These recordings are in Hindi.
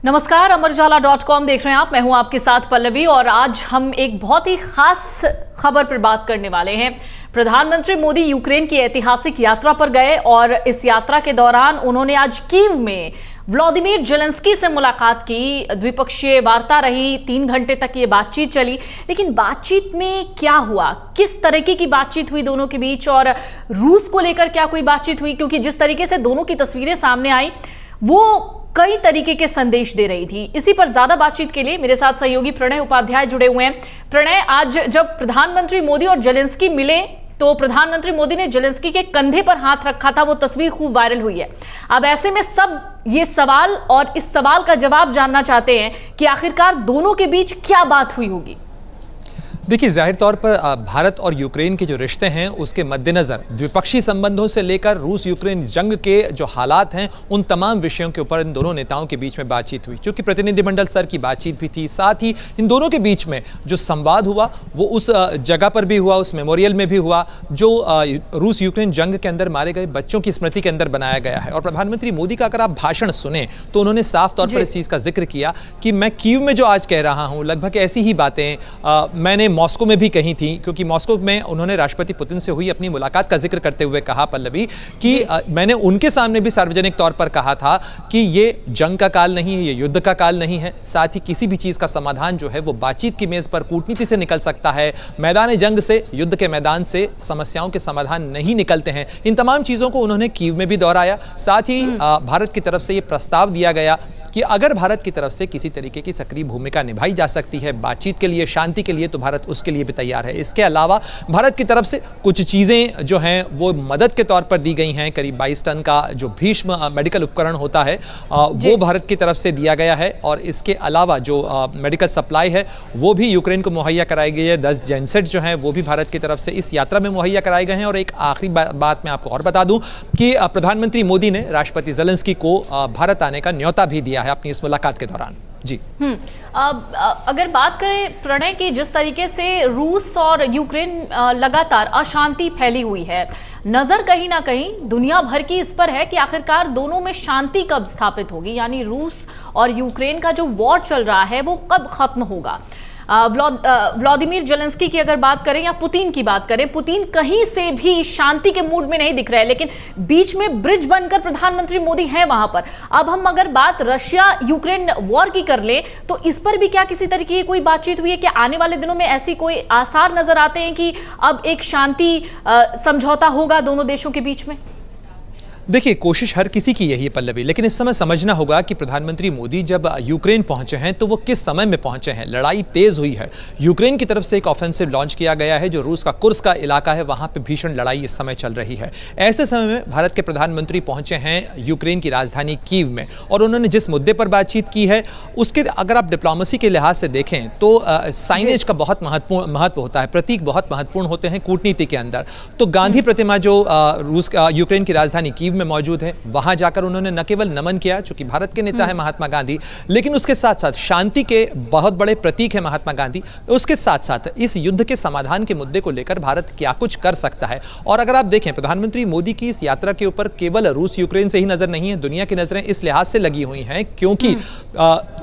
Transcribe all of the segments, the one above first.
नमस्कार, अमरउजाला.com देख रहे हैं आप। मैं हूं आपके साथ पल्लवी और आज हम एक बहुत ही खास खबर पर बात करने वाले हैं। प्रधानमंत्री मोदी यूक्रेन की ऐतिहासिक यात्रा पर गए और इस यात्रा के दौरान उन्होंने आज कीव में व्लादिमीर जेलेंस्की से मुलाकात की। द्विपक्षीय वार्ता रही, 3 घंटे तक ये बातचीत चली। लेकिन बातचीत में क्या हुआ, किस तरीके की बातचीत हुई दोनों के बीच और रूस को लेकर क्या कोई बातचीत हुई, क्योंकि जिस तरीके से दोनों की तस्वीरें सामने आई वो कई तरीके के संदेश दे रही थी। इसी पर ज्यादा बातचीत के लिए मेरे साथ सहयोगी प्रणय उपाध्याय जुड़े हुए हैं। प्रणय, आज जब प्रधानमंत्री मोदी और जेलेंस्की मिले तो प्रधानमंत्री मोदी ने जेलेंस्की के कंधे पर हाथ रखा था, वो तस्वीर खूब वायरल हुई है। अब ऐसे में सब ये सवाल और इस सवाल का जवाब जानना चाहते हैं कि आखिरकार दोनों के बीच क्या बात हुई होगी। देखिए, जाहिर तौर पर भारत और यूक्रेन के जो रिश्ते हैं उसके मद्देनज़र द्विपक्षीय संबंधों से लेकर रूस यूक्रेन जंग के जो हालात हैं उन तमाम विषयों के ऊपर इन दोनों नेताओं के बीच में बातचीत हुई, क्योंकि प्रतिनिधिमंडल स्तर की बातचीत भी थी। साथ ही इन दोनों के बीच में जो संवाद हुआ वो उस जगह पर भी हुआ, उस मेमोरियल में भी हुआ जो रूस यूक्रेन जंग के अंदर मारे गए बच्चों की स्मृति के अंदर बनाया गया है। और प्रधानमंत्री मोदी का अगर आप भाषण सुने तो उन्होंने साफ तौर पर इस चीज़ का जिक्र किया कि मैं कीव में जो आज कह रहा हूँ लगभग ऐसी ही बातें मैंने मॉस्को में भी कही थी, क्योंकि मॉस्को में उन्होंने राष्ट्रपति पुतिन से हुई अपनी मुलाकात का जिक्र करते हुए कहा, पल्लवी, कि मैंने उनके सामने भी सार्वजनिक तौर पर कहा था कि ये जंग का काल नहीं है, ये युद्ध का काल नहीं है। साथ ही किसी भी चीज़ का समाधान जो है वो बातचीत की मेज़ पर कूटनीति से निकल सकता है। मैदान जंग से, युद्ध के मैदान से समस्याओं के समाधान नहीं निकलते हैं। इन तमाम चीज़ों को उन्होंने कीव में भी दोहराया। साथ ही भारत की तरफ से ये प्रस्ताव दिया गया कि अगर भारत की तरफ से किसी तरीके की सक्रिय भूमिका निभाई जा सकती है बातचीत के लिए, शांति के लिए, तो भारत उसके लिए भी तैयार है। इसके अलावा भारत की तरफ से कुछ चीज़ें जो हैं वो मदद के तौर पर दी गई हैं। करीब 22 टन का जो भीष्म मेडिकल उपकरण होता है वो भारत की तरफ से दिया गया है। और इसके अलावा जो मेडिकल सप्लाई है वो भी यूक्रेन को मुहैया कराई गई है। 10 जेनसेट जो हैं वो भी भारत की तरफ से इस यात्रा में मुहैया कराए गए हैं। और एक आखिरी बात मैं आपको और बता दूं कि प्रधानमंत्री मोदी ने राष्ट्रपति जेलेंस्की को भारत आने का न्योता भी दिया है अपनी इस मुलाकात के दौरान। जी, अगर बात करें प्रणय की, जिस तरीके से रूस और यूक्रेन लगातार अशांति फैली हुई है, नजर कहीं ना कहीं दुनिया भर की इस पर है कि आखिरकार दोनों में शांति कब स्थापित होगी, यानी रूस और यूक्रेन का जो वॉर चल रहा है वो कब खत्म होगा। व्लादिमीर जेलेंस्की की अगर बात करें या पुतिन की बात करें, पुतिन कहीं से भी शांति के मूड में नहीं दिख रहे हैं, लेकिन बीच में ब्रिज बनकर प्रधानमंत्री मोदी हैं वहां पर। अब हम अगर बात रशिया यूक्रेन वॉर की कर लें तो इस पर भी क्या किसी तरीके की कोई बातचीत हुई है? क्या आने वाले दिनों में ऐसी कोई आसार नजर आते हैं कि अब एक शांति समझौता होगा दोनों देशों के बीच में? देखिए, कोशिश हर किसी की यही है पल्लवी, लेकिन इस समय समझना होगा कि प्रधानमंत्री मोदी जब यूक्रेन पहुंचे हैं तो वो किस समय में पहुंचे हैं। लड़ाई तेज हुई है, यूक्रेन की तरफ से एक ऑफेंसिव लॉन्च किया गया है। जो रूस का कुर्स्क का इलाका है वहां पे भीषण लड़ाई इस समय चल रही है। ऐसे समय में भारत के प्रधानमंत्री पहुंचे हैं यूक्रेन की राजधानी कीव में और उन्होंने जिस मुद्दे पर बातचीत की है उसके अगर आप डिप्लोमेसी के लिहाज से देखें तो साइनेज का बहुत महत्व होता है, प्रतीक बहुत महत्वपूर्ण होते हैं कूटनीति के अंदर। तो गांधी प्रतिमा जो यूक्रेन की राजधानी कीव में मौजूद है, वहां जाकर उन्होंने न केवल नमन किया, चूंकि भारत के नेता है महात्मा गांधी, लेकिन उसके साथ साथ शांति के बहुत बड़े प्रतीक है महात्मा गांधी। उसके साथ साथ इस युद्ध के समाधान के मुद्दे को लेकर भारत क्या कुछ कर सकता है। और अगर आप देखें प्रधानमंत्री मोदी की इस यात्रा के ऊपर केवल रूस यूक्रेन से ही नजर नहीं है, दुनिया की नजरें इस लिहाज से लगी हुई हैं क्योंकि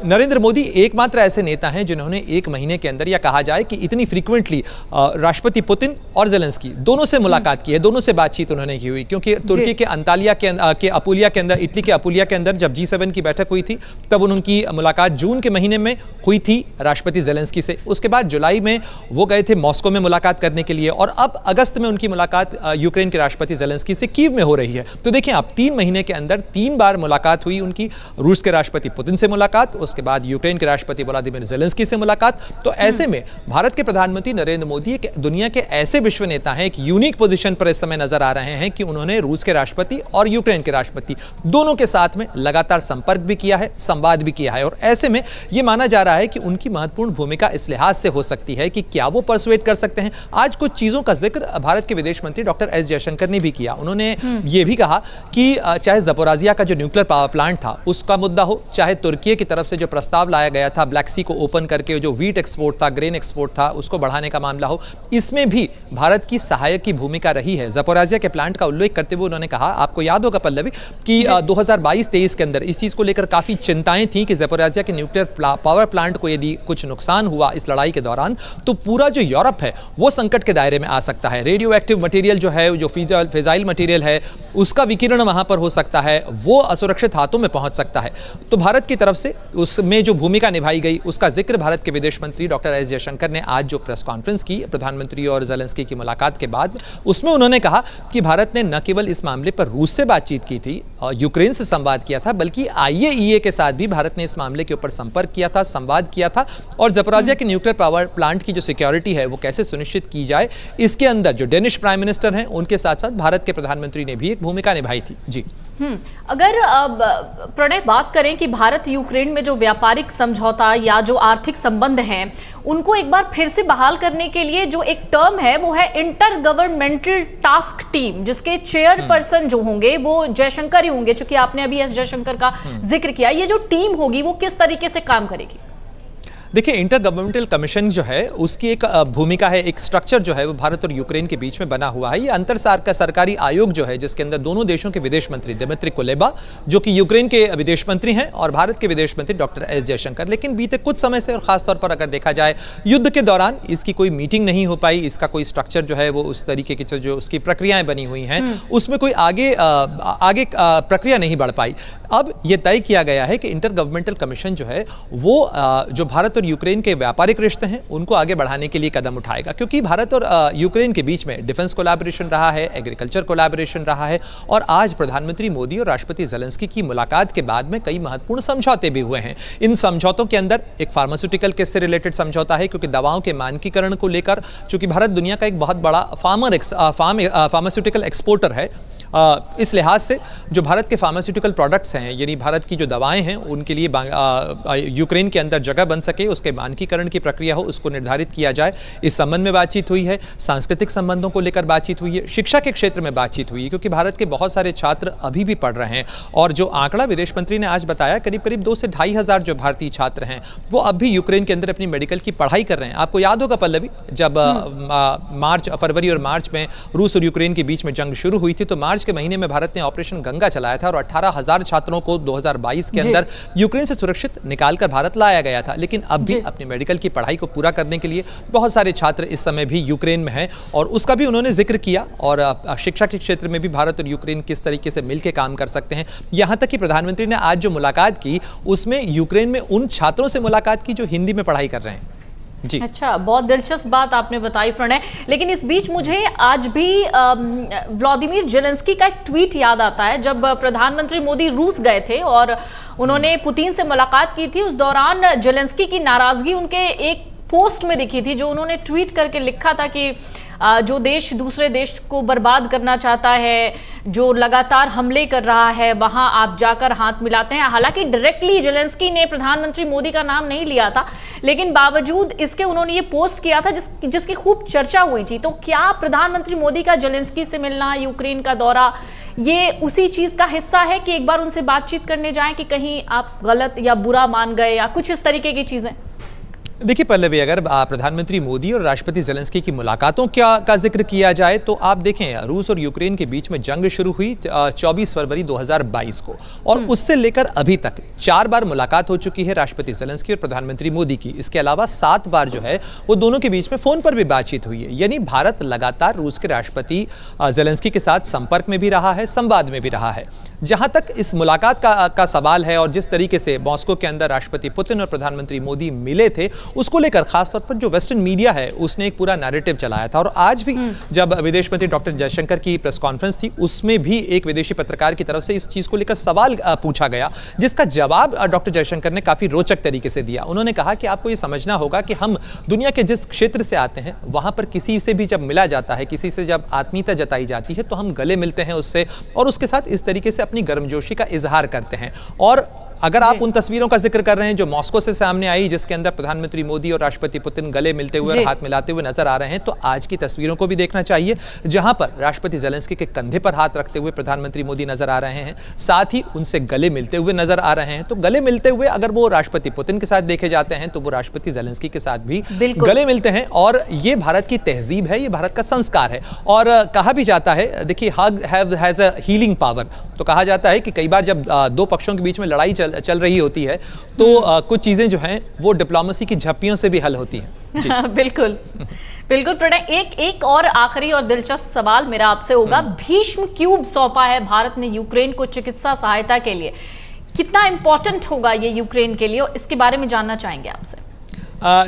नरेंद्र मोदी एकमात्र ऐसे नेता हैं जिन्होंने 1 महीने के अंदर, या कहा जाए कि इतनी फ्रीक्वेंटली, राष्ट्रपति पुतिन और जेलेंस्की दोनों से मुलाकात की है, दोनों से बातचीत उन्होंने की हुई। क्योंकि तुर्की के अंतालिया के अपुलिया के अंदर, इटली के अपुलिया के अंदर जब G7 की बैठक हुई थी तब उनकी मुलाकात जून के महीने में हुई थी राष्ट्रपति जेलेंस्की से। उसके बाद जुलाई में वो गए थे मॉस्को में मुलाकात करने के लिए और अब अगस्त में उनकी मुलाकात यूक्रेन के राष्ट्रपति जेलेंस्की से कीव में हो रही है। तो देखिए आप, 3 महीने के अंदर 3 बार मुलाकात हुई उनकी। रूस के राष्ट्रपति पुतिन से मुलाकात, उसके बाद यूक्रेन के राष्ट्रपति व्लादिमीर जेलेंस्की से मुलाकात। तो ऐसे में भारत के प्रधानमंत्री नरेंद्र मोदी एक दुनिया के ऐसे विश्व नेता हैं, एक यूनिक पोजीशन पर इस समय नजर आ रहे हैं कि उन्होंने रूस के राष्ट्रपति और यूक्रेन के राष्ट्रपति दोनों के साथ में लगातार संपर्क भी किया है, संवाद भी किया है। और ऐसे में यह माना जा रहा है कि उनकी महत्वपूर्ण भूमिका इस लिहाज से हो सकती है कि क्या वो परसुएट कर सकते हैं। आज कुछ चीजों का जिक्र भारत के विदेश मंत्री डॉक्टर एस जयशंकर ने भी किया। उन्होंने ये भी कहा कि चाहे ज़पोराजिया का जो न्यूक्लियर पावर प्लांट था उसका मुद्दा हो, चाहे तुर्की की तरफ से जो प्रस्ताव लाया गया था ब्लैक सी को ओपन करके जो व्हीट एक्सपोर्ट था, ग्रेन एक्सपोर्ट था, उसको बढ़ाने का मामला हो, इसमें भी भारत की सहायक की भूमिका रही है। ज़पोराजिया के प्लांट का उल्लेख करते हुए उन्होंने कहा, आप आपको याद होगा पल्लवी कि 2022-23 के अंदर इस चीज को लेकर काफी चिंताएं थी कि ज़पोरिज़िया के न्यूक्लियर पावर प्लांट को यदि कुछ नुकसान हुआ इस लड़ाई के दौरान तो पूरा जो यूरोप है वो संकट के दायरे में आ सकता है। रेडियो एक्टिव मटेरियल जो है, जो फिजाइल मटेरियल है, उसका विकिरण वहां पर हो सकता है, वो असुरक्षित हाथों में पहुंच सकता है। तो भारत की तरफ से उसमें जो भूमिका निभाई गई उसका जिक्र भारत के विदेश मंत्री डॉक्टर एस जयशंकर ने आज जो प्रेस कॉन्फ्रेंस की प्रधानमंत्री और ज़ेलेंस्की की मुलाकात के बाद, उसमें उन्होंने कहा कि भारत ने न केवल इस मामले पर रूस से बातचीत की थी, यूक्रेन से संवाद किया था, बल्कि IAEA के साथ भी भारत ने इस मामले के ऊपर संपर्क किया था, संवाद किया था और ज़पोरिज़िया के न्यूक्लियर पावर प्लांट की जो सिक्योरिटी है वो कैसे सुनिश्चित की जाए, इसके अंदर जो डेनिश प्राइम मिनिस्टर हैं उनके साथ साथ भारत के प्रधानमंत्री ने भी एक भूमिका निभाई थी। जी अगर प्रणय बात करें कि भारत यूक्रेन में जो व्यापारिक समझौता या जो आर्थिक संबंध हैं उनको एक बार फिर से बहाल करने के लिए जो एक टर्म है वो है इंटर गवर्नमेंटल टास्क टीम, जिसके चेयरपर्सन जो होंगे वो जयशंकर ही होंगे, चूंकि आपने अभी एस जयशंकर का जिक्र किया। ये जो टीम होगी वो किस तरीके से काम करेगी? देखिए, इंटर गवर्नमेंटल कमीशन जो है उसकी एक भूमिका है, एक स्ट्रक्चर जो है वो भारत और यूक्रेन के बीच में बना हुआ है। ये अंतर सरकारी आयोग जो है जिसके अंदर दोनों देशों के विदेश मंत्री दिमित्री कुलेबा जो कि यूक्रेन के विदेश मंत्री हैं और भारत के विदेश मंत्री डॉक्टर एस जयशंकर। लेकिन बीते कुछ समय से और खासतौर पर अगर देखा जाए युद्ध के दौरान इसकी कोई मीटिंग नहीं हो पाई, इसका कोई स्ट्रक्चर जो है वो उस तरीके की जो उसकी प्रक्रियाएं बनी हुई हैं उसमें कोई आगे प्रक्रिया नहीं बढ़ पाई। अब ये तय किया गया है कि इंटर गवर्नमेंटल कमीशन जो है वो जो भारत और यूक्रेन के व्यापारिक रिश्ते हैं उनको आगे बढ़ाने के लिए कदम उठाएगा, क्योंकि भारत और यूक्रेन के बीच में डिफेंस कोलैबोरेशन रहा है, एग्रीकल्चर कोलैबोरेशन रहा है और आज प्रधानमंत्री मोदी और राष्ट्रपति ज़ेलेंस्की की मुलाकात के बाद में कई महत्वपूर्ण समझौते भी हुए हैं। इन समझौतों के अंदर एक फार्मास्यूटिकल केस से रिलेटेड समझौता है, क्योंकि दवाओं के मानकीकरण को लेकर चूंकि भारत दुनिया का एक बहुत बड़ा फार्मास्यूटिकल एक्सपोर्टर है, इस लिहाज से जो भारत के फार्मास्यूटिकल प्रोडक्ट्स हैं यानी भारत की जो दवाएं हैं उनके लिए यूक्रेन के अंदर जगह बन सके, उसके मानकीकरण की प्रक्रिया हो, उसको निर्धारित किया जाए, इस संबंध में बातचीत हुई है। सांस्कृतिक संबंधों को लेकर बातचीत हुई है, शिक्षा के क्षेत्र में बातचीत हुई है, क्योंकि भारत के बहुत सारे छात्र अभी भी पढ़ रहे हैं और जो आंकड़ा विदेश मंत्री ने आज बताया करीब 2 से 2.5 हज़ार जो भारतीय छात्र हैं वो अब भी यूक्रेन के अंदर अपनी मेडिकल की पढ़ाई कर रहे हैं। आपको याद होगा पल्लवी, जब फरवरी और मार्च में रूस और यूक्रेन के बीच में जंग शुरू हुई थी तो मार्च के महीने में भारत ने ऑपरेशन गंगा चलाया था और 18,000 छात्रों को 2022 के अंदर यूक्रेन से सुरक्षित निकालकर भारत लाया गया था। लेकिन अब भी अपनी मेडिकल की पढ़ाई को पूरा करने के लिए बहुत सारे छात्र इस समय भी यूक्रेन में हैं और उसका भी उन्होंने जिक्र किया और शिक्षा के क्षेत्र में भी भारत और यूक्रेन किस तरीके से मिलकर काम कर सकते हैं। यहां तक कि प्रधानमंत्री ने आज जो मुलाकात की उसमें यूक्रेन में उन छात्रों से मुलाकात की जो हिंदी में पढ़ाई कर रहे हैं। जी अच्छा, बहुत दिलचस्प बात आपने बताई प्रणय। लेकिन इस बीच मुझे आज भी व्लादिमीर जेलेंस्की का एक ट्वीट याद आता है। जब प्रधानमंत्री मोदी रूस गए थे और उन्होंने पुतिन से मुलाकात की थी, उस दौरान जेलेंस्की की नाराजगी उनके एक पोस्ट में दिखी थी, जो उन्होंने ट्वीट करके लिखा था कि जो देश दूसरे देश को बर्बाद करना चाहता है, जो लगातार हमले कर रहा है, वहां आप जाकर हाथ मिलाते हैं। हालांकि डायरेक्टली जेलेंस्की ने प्रधानमंत्री मोदी का नाम नहीं लिया था, लेकिन बावजूद इसके उन्होंने ये पोस्ट किया था जिसकी खूब चर्चा हुई थी। तो क्या प्रधानमंत्री मोदी का जेलेंस्की से मिलना, यूक्रेन का दौरा, ये उसी चीज का हिस्सा है कि एक बार उनसे बातचीत करने जाएं कि कहीं आप गलत या बुरा मान गए या कुछ इस तरीके की चीजें? देखिए पल्लवी, अगर प्रधानमंत्री मोदी और राष्ट्रपति ज़ेलेंस्की की मुलाकातों का जिक्र किया जाए तो आप देखें रूस और यूक्रेन के बीच में जंग शुरू हुई 24 फरवरी 2022 को और उससे लेकर अभी तक 4 बार मुलाकात हो चुकी है राष्ट्रपति ज़ेलेंस्की और प्रधानमंत्री मोदी की। इसके अलावा 7 बार जो है वो दोनों के बीच में फ़ोन पर भी बातचीत हुई है। यानी भारत लगातार रूस के राष्ट्रपति ज़ेलेंस्की के साथ संपर्क में भी रहा है, संवाद में भी रहा है। जहां तक इस मुलाकात का सवाल है और जिस तरीके से मॉस्को के अंदर राष्ट्रपति पुतिन और प्रधानमंत्री मोदी मिले थे, उसको लेकर खासतौर पर जो वेस्टर्न मीडिया है उसने एक पूरा नैरेटिव चलाया था। और आज भी जब विदेश मंत्री डॉक्टर जयशंकर की प्रेस कॉन्फ्रेंस थी उसमें भी एक विदेशी पत्रकार की तरफ से इस चीज को लेकर सवाल पूछा गया, जिसका जवाब डॉक्टर जयशंकर ने काफी रोचक तरीके से दिया। उन्होंने कहा कि आपको ये समझना होगा कि हम दुनिया के जिस क्षेत्र से आते हैं वहां पर किसी से भी जब मिला जाता है, किसी से जब आत्मीयता जताई जाती है तो हम गले मिलते हैं उससे और उसके साथ इस तरीके से अपनी गर्मजोशी का इजहार करते हैं। और अगर आप उन तस्वीरों का जिक्र कर रहे हैं जो मॉस्को से सामने आई, जिसके अंदर प्रधानमंत्री मोदी और राष्ट्रपति पुतिन गले मिलते हुए और हाथ मिलाते हुए नजर आ रहे हैं, तो आज की तस्वीरों को भी देखना चाहिए, जहां पर राष्ट्रपति ज़ेलेंस्की के कंधे पर हाथ रखते हुए प्रधानमंत्री मोदी नजर आ रहे हैं, साथ ही उनसे गले मिलते हुए नजर आ रहे हैं। तो गले मिलते हुए अगर वो राष्ट्रपति पुतिन के साथ देखे जाते हैं तो वो राष्ट्रपति ज़ेलेंस्की के साथ भी गले मिलते हैं, और ये भारत की तहजीब है, ये भारत का संस्कार है। और कहा भी जाता है, देखिए, हग हैज अ हीलिंग पावर। तो कहा जाता है कि कई बार जब दो पक्षों के बीच में लड़ाई चल रही होती है तो कुछ चीजें जो हैं वो डिप्लोमेसी की झप्पियों से भी हल होती हैं। जी। बिल्कुल बिल्कुल प्रणय, एक और आखिरी और दिलचस्प सवाल मेरा आपसे होगा। भीष्म क्यूब सौंपा है भारत ने यूक्रेन को चिकित्सा सहायता के लिए, कितना इंपॉर्टेंट होगा ये यूक्रेन के लिए, और इसके बारे में जानना चाहेंगे आपसे।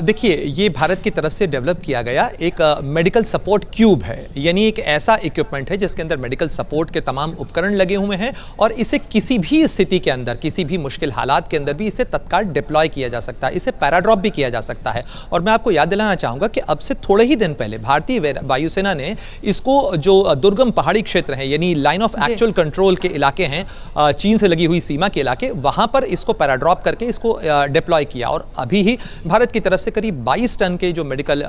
देखिए, ये भारत की तरफ से डेवलप किया गया एक मेडिकल सपोर्ट क्यूब है, यानी एक ऐसा इक्विपमेंट है जिसके अंदर मेडिकल सपोर्ट के तमाम उपकरण लगे हुए हैं, और इसे किसी भी स्थिति के अंदर, किसी भी मुश्किल हालात के अंदर भी इसे तत्काल डिप्लॉय किया जा सकता है, इसे पैराड्रॉप भी किया जा सकता है। और मैं आपको याद दिलाना चाहूँगा कि अब से थोड़े ही दिन पहले भारतीय वायुसेना ने इसको, जो दुर्गम पहाड़ी क्षेत्र हैं, यानी लाइन ऑफ एक्चुअल कंट्रोल के इलाके हैं, चीन से लगी हुई सीमा के इलाके, वहाँ पर इसको पैराड्रॉप करके इसको डिप्लॉय किया। और अभी ही भारत की तरफ से करीब 22 टन के जो मेडिकल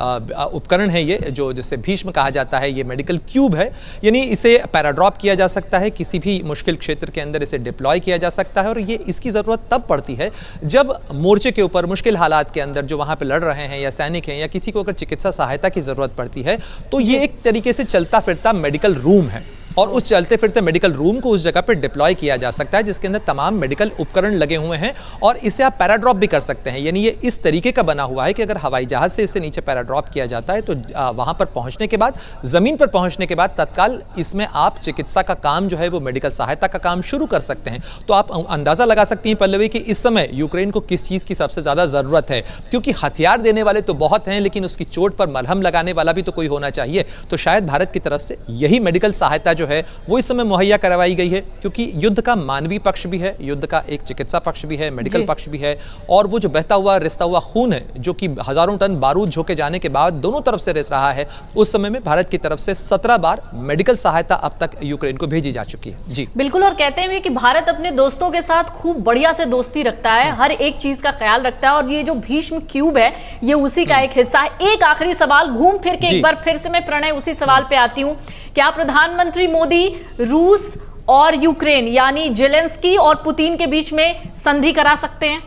उपकरण है, ये जो जिसे भीष्म कहा जाता है, ये मेडिकल क्यूब है, यानी इसे पैराड्रॉप किया जा सकता है, किसी भी मुश्किल क्षेत्र के अंदर इसे डिप्लॉय किया जा सकता है। और ये इसकी ज़रूरत तब पड़ती है जब मोर्चे के ऊपर मुश्किल हालात के अंदर जो वहाँ पे लड़ रहे हैं या सैनिक हैं या किसी को अगर चिकित्सा सहायता की ज़रूरत पड़ती है, तो ये एक तरीके से चलता फिरता मेडिकल रूम है, और उस चलते फिरते मेडिकल रूम को उस जगह पर डिप्लॉय किया जा सकता है जिसके अंदर तमाम मेडिकल उपकरण लगे हुए हैं, और इसे आप पैराड्रॉप भी कर सकते हैं। यानी ये इस तरीके का बना हुआ है कि अगर हवाई जहाज से इसे नीचे पैराड्रॉप किया जाता है तो वहां पर पहुंचने के बाद, जमीन पर पहुंचने के बाद तत्काल इसमें आप चिकित्सा का काम जो है वो मेडिकल सहायता का काम शुरू कर सकते हैं। तो आप अंदाजा लगा सकती हैं पल्लवी कि इस समय यूक्रेन को किस चीज की सबसे ज्यादा जरूरत है, क्योंकि हथियार देने वाले तो बहुत हैं, लेकिन उसकी चोट पर मलहम लगाने वाला भी तो कोई होना चाहिए। तो शायद भारत की तरफ से यही मेडिकल सहायता जो है वो इस समय मुहैया करवाई गई है, क्योंकि युद्ध का मानवीय पक्ष भी है, युद्ध का एक चिकित्सा पक्ष भी है, मेडिकल पक्ष भी है, और वो जो बहता हुआ रिसता हुआ खून है, जो कि हजारों टन बारूद झोंके जाने के बाद दोनों तरफ से रिस रहा है, उस समय में भारत की तरफ से 17 बार मेडिकल सहायता अब तक यूक्रेन को भेजी जा चुकी है। जी बिल्कुल, और कहते हैं कि भारत अपने दोस्तों के साथ खूब बढ़िया से दोस्ती रखता है, हर एक चीज का ख्याल रखता है, और ये जो भीष्म क्यूब है ये उसी का एक हिस्सा है। एक आखिरी सवाल घूम फिर के एक बार फिर से मैं प्रणय उसी सवाल पे आती हूँ, क्या प्रधानमंत्री मोदी रूस और यूक्रेन यानी ज़ेलेंस्की और पुतिन के बीच में संधि करा सकते हैं?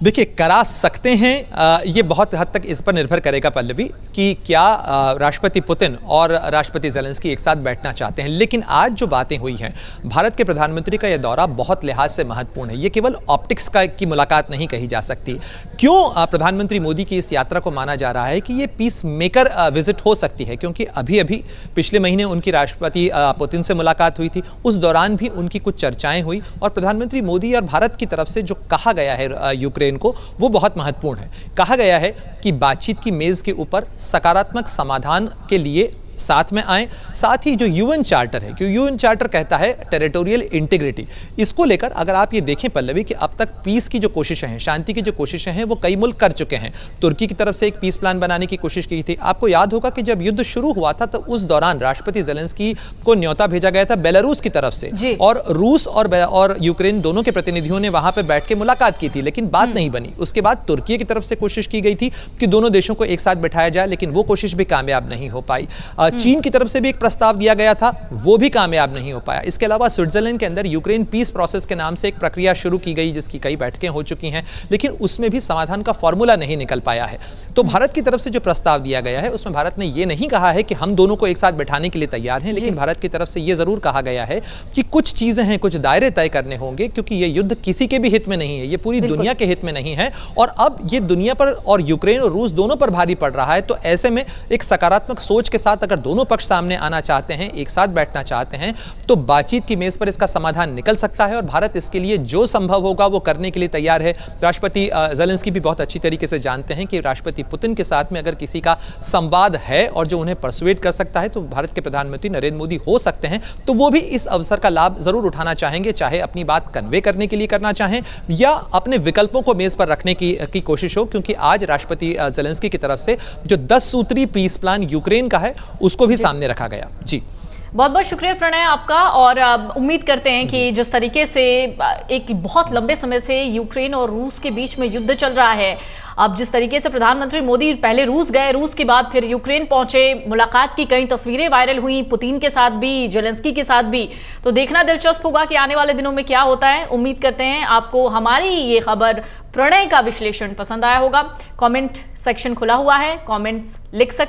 देखिए, करा सकते हैं, ये बहुत हद तक इस पर निर्भर करेगा पल्लवी कि क्या राष्ट्रपति पुतिन और राष्ट्रपति ज़ेलेंस्की एक साथ बैठना चाहते हैं। लेकिन आज जो बातें हुई हैं, भारत के प्रधानमंत्री का यह दौरा बहुत लिहाज से महत्वपूर्ण है, ये केवल ऑप्टिक्स की मुलाकात नहीं कही जा सकती। क्यों प्रधानमंत्री मोदी की इस यात्रा को माना जा रहा है कि ये पीस मेकर विजिट हो सकती है, क्योंकि अभी अभी पिछले महीने उनकी राष्ट्रपति पुतिन से मुलाकात हुई थी, उस दौरान भी उनकी कुछ चर्चाएं हुई, और प्रधानमंत्री मोदी और भारत की तरफ से जो कहा गया है यूक्रेन को, वो बहुत महत्वपूर्ण है। कहा गया है कि बातचीत की मेज के ऊपर सकारात्मक समाधान के लिए साथ में आए, साथ ही जो यूएन चार्टर है, क्योंकि यूएन चार्टर कहता है टेरिटोरियल इंटीग्रिटी, इसको लेकर अगर आप ये देखें पल्लवी कि अब तक पीस की जो कोशिशें हैं, शांति की जो कोशिशें हैं, वो कई मुल्क कर चुके हैं। तुर्की की तरफ से एक पीस प्लान बनाने की कोशिश की थी। आपको याद होगा कि जब युद्ध शुरू हुआ था तो उस दौरान राष्ट्रपति ज़ेलेंस्की को न्योता भेजा गया था बेलारूस की तरफ से, और रूस और यूक्रेन दोनों के प्रतिनिधियों ने वहां पर बैठ के मुलाकात की थी, लेकिन बात नहीं बनी। उसके बाद तुर्की की तरफ से कोशिश की गई थी कि दोनों देशों को एक साथ बैठाया जाए, लेकिन वो कोशिश भी कामयाब नहीं हो पाई। चीन की तरफ से भी एक प्रस्ताव दिया गया था, वो भी कामयाब नहीं हो पाया। इसके अलावा स्विट्जरलैंड के अंदर यूक्रेन पीस प्रोसेस के नाम से एक प्रक्रिया शुरू की गई, जिसकी कई बैठकें हो चुकी हैं, लेकिन उसमें भी समाधान का फॉर्मूला नहीं निकल पाया है। तो भारत की तरफ से जो प्रस्ताव दिया गया है, उसमें भारत ने यह नहीं कहा है कि हम दोनों को एक साथ बैठाने के लिए तैयार हैं, लेकिन भारत की तरफ से यह जरूर कहा गया है कि कुछ चीजें हैं, कुछ दायरे तय करने होंगे, क्योंकि यह युद्ध किसी के भी हित में नहीं है, ये पूरी दुनिया के हित में नहीं है, और अब ये दुनिया पर और यूक्रेन और रूस दोनों पर भारी पड़ रहा है। तो ऐसे में एक सकारात्मक सोच के साथ अगर दोनों पक्ष सामने आना चाहते हैं, एक साथ बैठना चाहते हैं, तो बातचीत की मेज पर इसका समाधान निकल सकता है, और भारत इसके लिए जो संभव होगा वो करने के लिए तैयार है। राष्ट्रपति ज़ेलेंस्की भी बहुत अच्छी तरीके से जानते हैं कि राष्ट्रपति पुतिन के साथ में अगर किसी का संवाद है और जो उन्हें परसुएट कर सकता है, तो भारत के प्रधानमंत्री नरेंद्र मोदी हो सकते हैं। तो वो भी इस अवसर का लाभ जरूर उठाना चाहेंगे, चाहे अपनी बात कन्वे करने के लिए करना चाहें या अपने विकल्पों को मेज पर रखने की कोशिश हो, क्योंकि आज राष्ट्रपति ज़ेलेंस्की की तरफ से जो 10 सूत्री पीस प्लान यूक्रेन का है, उसको भी सामने रखा गया। जी बहुत बहुत शुक्रिया प्रणय आपका। और उम्मीद करते हैं कि जिस तरीके से एक बहुत लंबे समय से यूक्रेन और रूस के बीच में युद्ध चल रहा है, अब जिस तरीके से प्रधानमंत्री मोदी पहले रूस गए, रूस के बाद फिर यूक्रेन पहुंचे, मुलाकात की कई तस्वीरें वायरल हुई, पुतिन के साथ भी, जेलेंस्की के साथ भी, तो देखना दिलचस्प होगा कि आने वाले दिनों में क्या होता है। उम्मीद करते हैं आपको हमारी ये खबर, प्रणय का विश्लेषण पसंद आया होगा। कमेंट सेक्शन खुला हुआ है, कमेंट्स लिख सकते